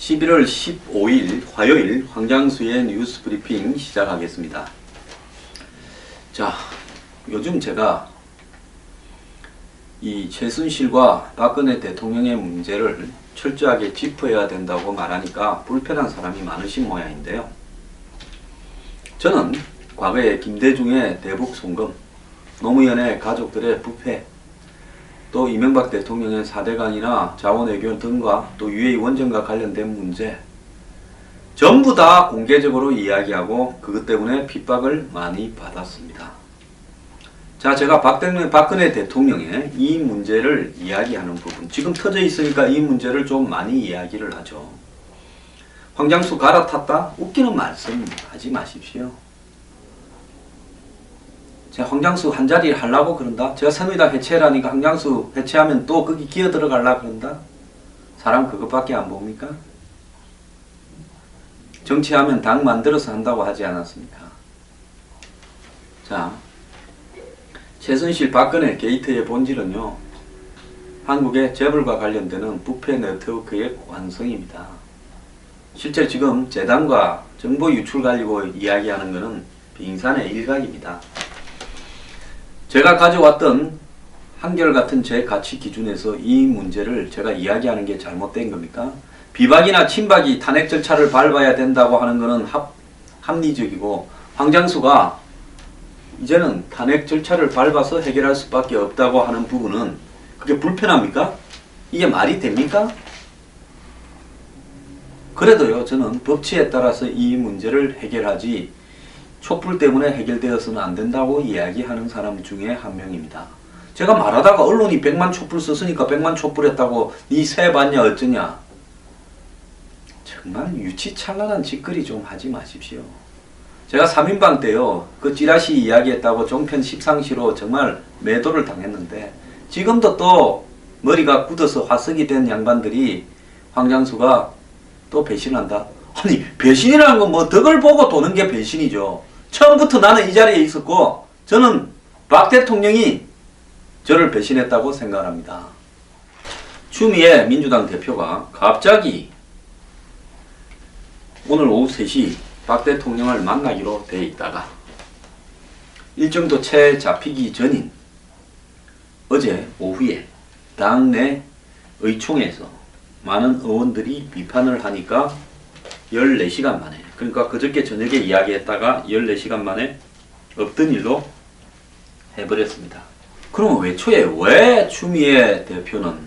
11월 15일 화요일 황장수의 뉴스 브리핑 시작하겠습니다. 자, 요즘 제가 이 최순실과 박근혜 대통령의 문제를 철저하게 짚어야 된다고 말하니까 불편한 사람이 많으신 모양인데요. 저는 과거에 김대중의 대북 송금, 노무현의 가족들의 부패, 또 이명박 대통령의 4대강이나 자원외교 등과 또 UA 원전과 관련된 문제 전부 다 공개적으로 이야기하고 그것 때문에 핍박을 많이 받았습니다. 자, 제가 박근혜 대통령의 이 문제를 이야기하는 부분, 지금 터져 있으니까 이 문제를 좀 많이 이야기를 하죠. 황장수 갈아탔다? 웃기는 말씀 하지 마십시오. 제가 황장수 한자리를 하려고 그런다? 제가 새누리당 해체라니까 황장수 해체하면 또 거기 기어 들어가려고 그런다? 사람 그것밖에 안 봅니까? 정치하면 당 만들어서 한다고 하지 않았습니까? 자, 최순실 박근혜 게이트의 본질은요, 한국의 재벌과 관련되는 부패 네트워크의 완성입니다. 실제 지금 재단과 정보 유출 가지고 이야기하는 것은 빙산의 일각입니다. 제가 가져왔던 한결같은 제 가치 기준에서 이 문제를 제가 이야기하는 게 잘못된 겁니까? 비박이나 친박이 탄핵 절차를 밟아야 된다고 하는 것은 합리적이고, 황장수가 이제는 탄핵 절차를 밟아서 해결할 수밖에 없다고 하는 부분은 그게 불편합니까? 이게 말이 됩니까? 그래도요, 저는 법치에 따라서 이 문제를 해결하지 촛불 때문에 해결되어서는 안 된다고 이야기하는 사람 중에 한 명입니다. 제가 말하다가 언론이 100만 촛불 썼으니까 100만 촛불 했다고 니 새 봤냐 어쩌냐. 정말 유치찬란한 짓거리 좀 하지 마십시오. 제가 3인방 때요, 그 찌라시 이야기했다고 종편 십상시로 정말 매도를 당했는데, 지금도 또 머리가 굳어서 화석이 된 양반들이 황장수가 또 배신한다. 아니, 배신이라는 건 뭐 덕을 보고 도는 게 배신이죠. 처음부터 나는 이 자리에 있었고, 저는 박 대통령이 저를 배신했다고 생각합니다. 추미애 민주당 대표가 갑자기 오늘 오후 3시 박 대통령을 만나기로 돼 있다가 일정도 채 잡히기 전인 어제 오후에 당내 의총에서 많은 의원들이 비판을 하니까 14시간 만에, 그러니까 그저께 저녁에 이야기했다가 14시간 만에 없던 일로 해버렸습니다. 그럼 애초에 왜 추미애 대표는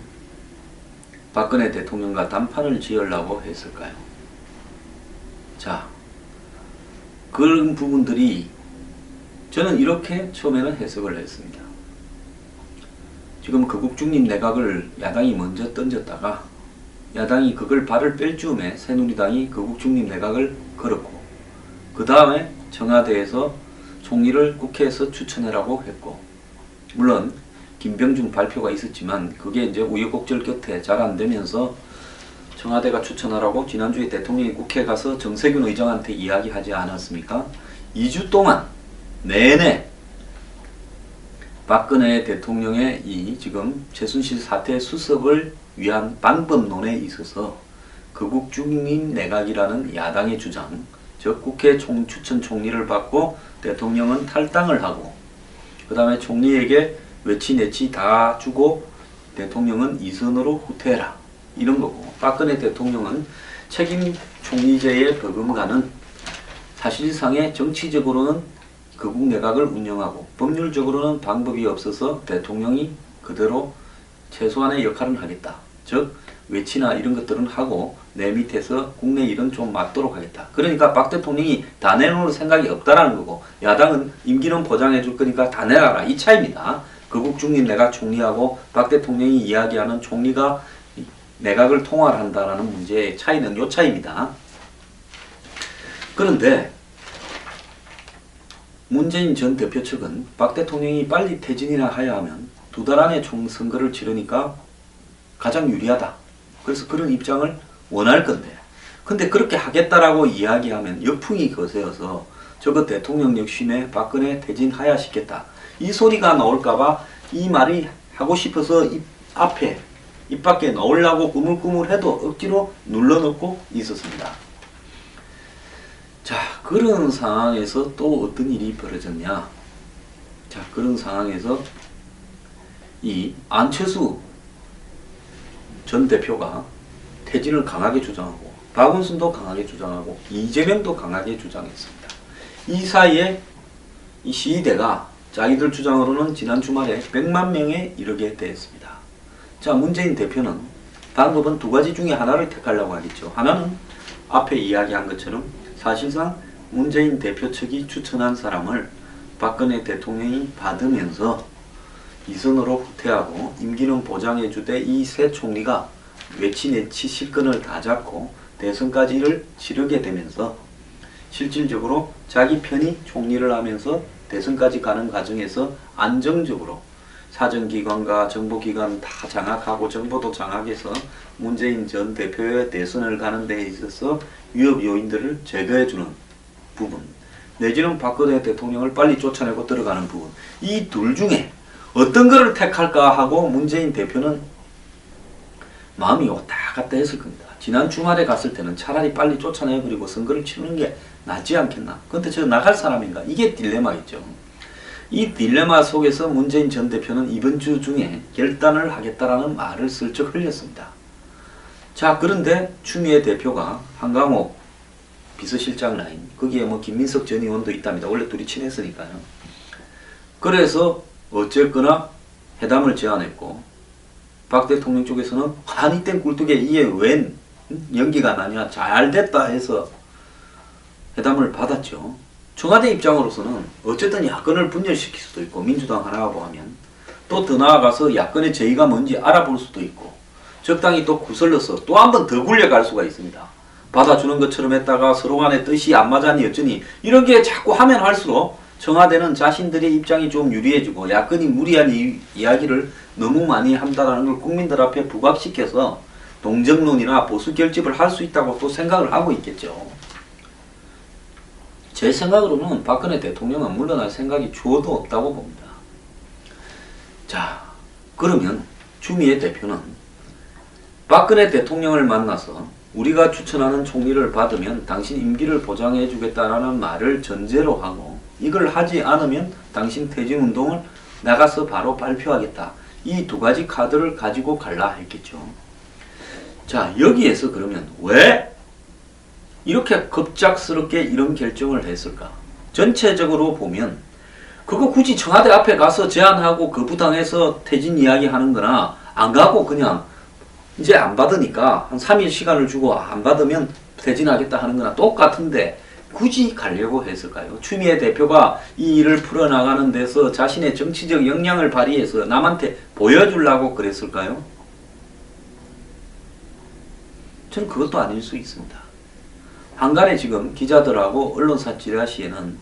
박근혜 대통령과 단판을 지으려고 했을까요? 자, 그런 부분들이 저는 이렇게 처음에는 해석을 했습니다. 지금 거국중립 내각을 야당이 먼저 던졌다가 야당이 그걸 발을 뺄 즈음에 새누리당이 거국중립 내각을 걸었고, 그 다음에 청와대에서 총리를 국회에서 추천해라고 했고, 물론 김병준 발표가 있었지만 그게 이제 우여곡절 끝에 잘 안되면서 청와대가 추천하라고 지난주에 대통령이 국회에 가서 정세균 의장한테 이야기하지 않았습니까? 2주 동안 내내 박근혜 대통령의 이 지금 최순실 사태 수습을 위한 방법론에 있어서 거국중립 내각이라는 야당의 주장, 즉 국회 추천 총리를 받고 대통령은 탈당을 하고, 그 다음에 총리에게 외치 내치 다 주고 대통령은 이선으로 후퇴해라, 이런 거고, 박근혜 대통령은 책임 총리제에 버금가는 사실상의 정치적으로는 거국 내각을 운영하고 법률적으로는 방법이 없어서 대통령이 그대로 최소한의 역할은 하겠다. 즉 외치나 이런 것들은 하고 내 밑에서 국내 일은 좀 맡도록 하겠다. 그러니까 박 대통령이 다 내놓을 생각이 없다라는 거고, 야당은 임기는 보장해 줄 거니까 다 내놔라, 이 차이입니다. 거국 중립 내각 총리하고 박 대통령이 이야기하는 총리가 내각을 통할한다라는 문제의 차이는 요 차이입니다. 그런데 문재인 전 대표 측은 박 대통령이 빨리 퇴진이나 하야 하면 2달 안에 총선거를 치르니까 가장 유리하다. 그래서 그런 입장을 원할 건데, 근데 그렇게 하겠다라고 이야기하면 역풍이 거세어서 저거 대통령 역신에 박근혜 퇴진하야 시켰다, 이 소리가 나올까봐 이 말이 하고 싶어서 입 앞에 입 밖에 넣으려고 꾸물꾸물해도 억지로 눌러넣고 있었습니다. 자, 그런 상황에서 또 어떤 일이 벌어졌냐. 자, 그런 상황에서 이 안철수 전 대표가 퇴진을 강하게 주장하고 박원순도 강하게 주장하고 이재명도 강하게 주장했습니다. 이 사이에 이 시위대가 자기들 주장으로는 지난 주말에 100만 명에 이르게 되었습니다. 자, 문재인 대표는 방법은 두 가지 중에 하나를 택하려고 하겠죠. 하나는 앞에 이야기한 것처럼 사실상 문재인 대표 측이 추천한 사람을 박근혜 대통령이 받으면서 이선으로 후퇴하고 임기는 보장해주되 이 새 총리가 외치내치 실권을 다 잡고 대선까지를 치르게 되면서 실질적으로 자기 편이 총리를 하면서 대선까지 가는 과정에서 안정적으로 사정기관과 정보기관 다 장악하고 정보도 장악해서 문재인 전 대표의 대선을 가는 데 있어서 위협 요인들을 제거해주는 부분, 내지는 박근혜 대통령을 빨리 쫓아내고 들어가는 부분, 이 둘 중에 어떤 거를 택할까 하고 문재인 대표는 마음이 왔다 갔다 했을 겁니다. 지난 주말에 갔을 때는 차라리 빨리 쫓아내버리고 선거를 치르는 게 낫지 않겠나. 근데 저 나갈 사람인가? 이게 딜레마겠죠. 이 딜레마 속에서 문재인 전 대표는 이번 주 중에 결단을 하겠다라는 말을 슬쩍 흘렸습니다. 자, 그런데 추미애 대표가 한강호 비서실장 라인, 거기에 뭐 김민석 전 의원도 있답니다. 원래 둘이 친했으니까요. 그래서 어쨌거나 회담을 제안했고, 박 대통령 쪽에서는 아니 땐 꿀뚝에 이게 웬 연기가 나냐, 잘 됐다 해서 회담을 받았죠. 청와대 입장으로서는 어쨌든 야권을 분열시킬 수도 있고, 민주당 하나하고 하면 또 더 나아가서 야권의 제의가 뭔지 알아볼 수도 있고, 적당히 또 구슬러서 또 한 번 더 굴려갈 수가 있습니다. 받아주는 것처럼 했다가 서로 간의 뜻이 안 맞았니 어쩌니 이런 게 자꾸 하면 할수록 청와대는 자신들의 입장이 좀 유리해지고 야권이 무리한 이야기를 너무 많이 한다는 걸 국민들 앞에 부각시켜서 동정론이나 보수 결집을 할 수 있다고 또 생각을 하고 있겠죠. 제 생각으로는 박근혜 대통령은 물러날 생각이 줘도 없다고 봅니다. 자, 그러면 추미애 대표는 박근혜 대통령을 만나서 우리가 추천하는 총리를 받으면 당신 임기를 보장해 주겠다라는 말을 전제로 하고, 이걸 하지 않으면 당신 퇴진운동을 나가서 바로 발표하겠다. 이 두 가지 카드를 가지고 갈라 했겠죠. 자, 여기에서 그러면 왜 이렇게 급작스럽게 이런 결정을 했을까? 전체적으로 보면 그거 굳이 청와대 앞에 가서 제안하고 거부당해서 퇴진 이야기 하는 거나, 안 가고 그냥 이제 안 받으니까 한 3일 시간을 주고 안 받으면 퇴진하겠다 하는 거나 똑같은데 굳이 가려고 했을까요? 추미애 대표가 이 일을 풀어나가는 데서 자신의 정치적 역량을 발휘해서 남한테 보여주려고 그랬을까요? 저는 그것도 아닐 수 있습니다. 한간에 지금 기자들하고 언론사 찌라시에는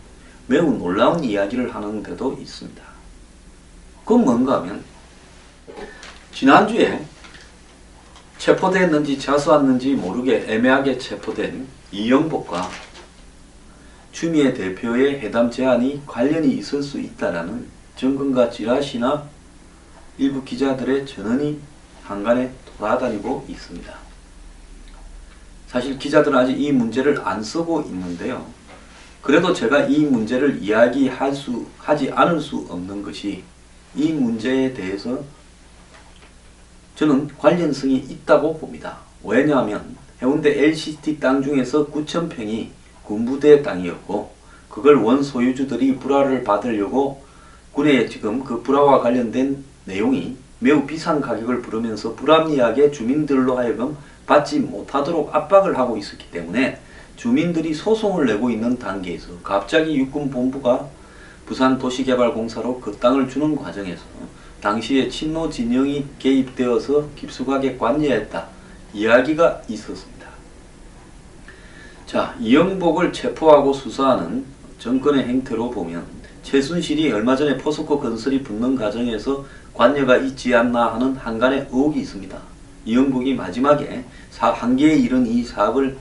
매우 놀라운 이야기를 하는 데도 있습니다. 그건 뭔가 하면 지난주에 체포됐는지 자수했는지 모르게 애매하게 체포된 이영복과 추미애 대표의 회담 제안이 관련이 있을 수 있다라는 정권과 찌라시나 일부 기자들의 전언이 한간에 돌아다니고 있습니다. 사실 기자들은 아직 이 문제를 안 쓰고 있는데요. 그래도 제가 이 문제를 하지 않을 수 없는 것이, 이 문제에 대해서 저는 관련성이 있다고 봅니다. 왜냐하면 해운대 LCT 땅 중에서 9,000평이 군부대 땅이었고, 그걸 원 소유주들이 불화를 받으려고 군에 지금 그 불화와 관련된 내용이 매우 비싼 가격을 부르면서 불합리하게 주민들로 하여금 받지 못하도록 압박을 하고 있었기 때문에 주민들이 소송을 내고 있는 단계에서 갑자기 육군본부가 부산도시개발공사로 그 땅을 주는 과정에서 당시에 친노 진영이 개입되어서 깊숙하게 관여했다 이야기가 있었습니다. 자, 이영복을 체포하고 수사하는 정권의 행태로 보면 최순실이 얼마 전에 포스코 건설이 붙는 과정에서 관여가 있지 않나 하는 한간의 의혹이 있습니다. 이영복이 마지막에 한계에 이른 이 사업을,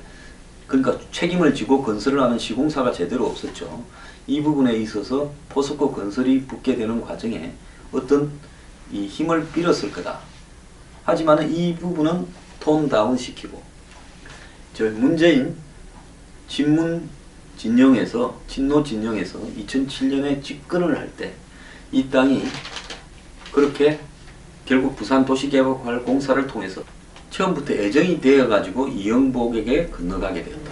그러니까 책임을 지고 건설을 하는 시공사가 제대로 없었죠. 이 부분에 있어서 포스코 건설이 붙게 되는 과정에 어떤 이 힘을 빌었을 거다. 하지만 이 부분은 톤 다운 시키고, 저 문재인 친문 진영에서, 친노 진영에서 2007년에 집권을 할 때 이 땅이 그렇게 결국 부산도시개발공사를 통해서 처음부터 애정이 되어가지고 이영복에게 건너가게 되었다.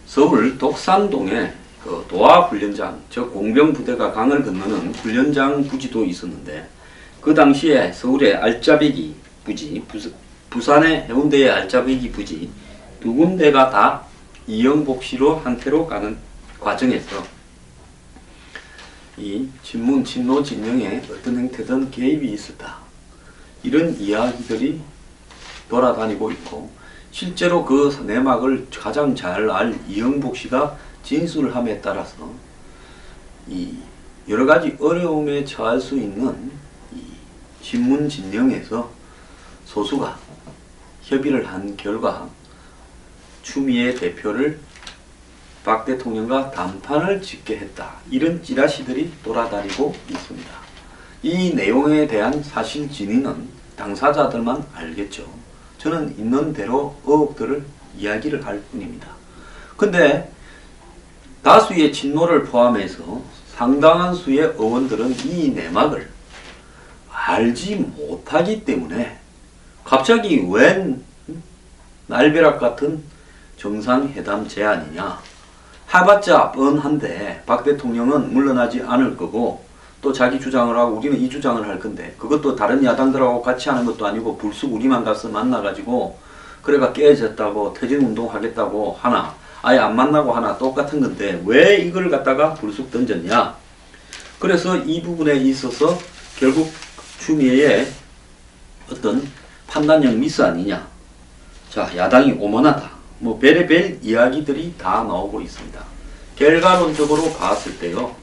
서울 독산동에 그 도하훈련장, 즉 공병부대가 강을 건너는 훈련장 부지도 있었는데, 그 당시에 서울의 알짜배기 부지, 부산의 해운대의 알짜배기 부지 두 군데가 다 이영복 씨로 한태로 가는 과정에서 이 친문 친노 진영에 어떤 형태든 개입이 있었다, 이런 이야기들이 돌아다니고 있고, 실제로 그 내막을 가장 잘 알 이영복 씨가 진술함에 따라서 이 여러 가지 어려움에 처할 수 있는 이 친문 진영에서 소수가 협의를 한 결과 추미애 대표를 박 대통령과 단판을 짓게 했다, 이런 찌라시들이 돌아다니고 있습니다. 이 내용에 대한 사실 진위는 당사자들만 알겠죠. 저는 있는 대로 의혹들을 이야기를 할 뿐입니다. 근데 다수의 친노를 포함해서 상당한 수의 의원들은 이 내막을 알지 못하기 때문에 갑자기 웬 날벼락 같은 정상회담 제안이냐, 해봤자 뻔한데 박 대통령은 물러나지 않을 거고 또 자기 주장을 하고 우리는 이 주장을 할 건데, 그것도 다른 야당들하고 같이 하는 것도 아니고 불쑥 우리만 가서 만나가지고 그래가 깨졌다고 퇴진운동 하겠다고 하나, 아예 안 만나고 하나 똑같은 건데 왜 이걸 갖다가 불쑥 던졌냐. 그래서 이 부분에 있어서 결국 추미애의 어떤 판단력 미스 아니냐, 자 야당이 오만하다, 뭐 별의별 이야기들이 다 나오고 있습니다. 결과론적으로 봤을 때요,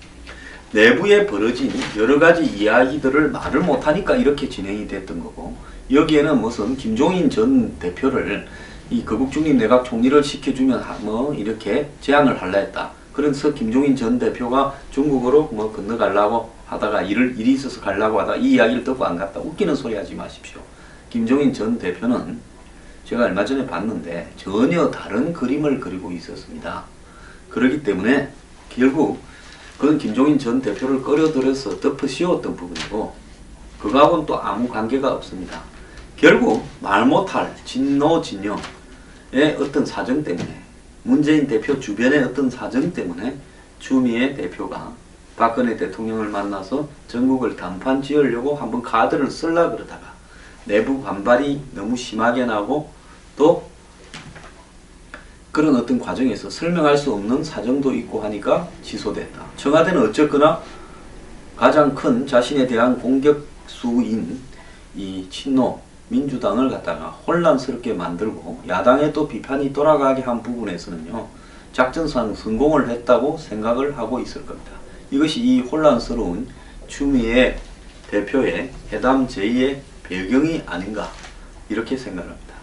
내부에 벌어진 여러 가지 이야기들을 말을 못하니까 이렇게 진행이 됐던 거고, 여기에는 무슨 김종인 전 대표를 이 거국중립 내각 총리를 시켜주면 뭐 이렇게 제안을 하려 했다. 그래서 김종인 전 대표가 중국으로 뭐 건너가려고 하다가 일이 있어서 가려고 하다가 이 이야기를 듣고 안 갔다. 웃기는 소리 하지 마십시오. 김종인 전 대표는 제가 얼마 전에 봤는데 전혀 다른 그림을 그리고 있었습니다. 그렇기 때문에 결국 그건 김종인 전 대표를 끌어들여서 덮어 씌웠던 부분이고, 그거하고는 또 아무 관계가 없습니다. 결국 말 못할 진노 진영의 어떤 사정 때문에, 문재인 대표 주변의 어떤 사정 때문에 추미애 대표가 박근혜 대통령을 만나서 전국을 단판 지으려고 한번 카드를 쓰려고 그러다가 내부 반발이 너무 심하게 나고 또 그런 어떤 과정에서 설명할 수 없는 사정도 있고 하니까 취소됐다. 청와대는 어쨌거나 가장 큰 자신에 대한 공격수인 이 친노 민주당을 갖다가 혼란스럽게 만들고 야당에 또 비판이 돌아가게 한 부분에서는요, 작전상 성공을 했다고 생각을 하고 있을 겁니다. 이것이 이 혼란스러운 추미애 대표의 회담 제의의 배경이 아닌가, 이렇게 생각합니다.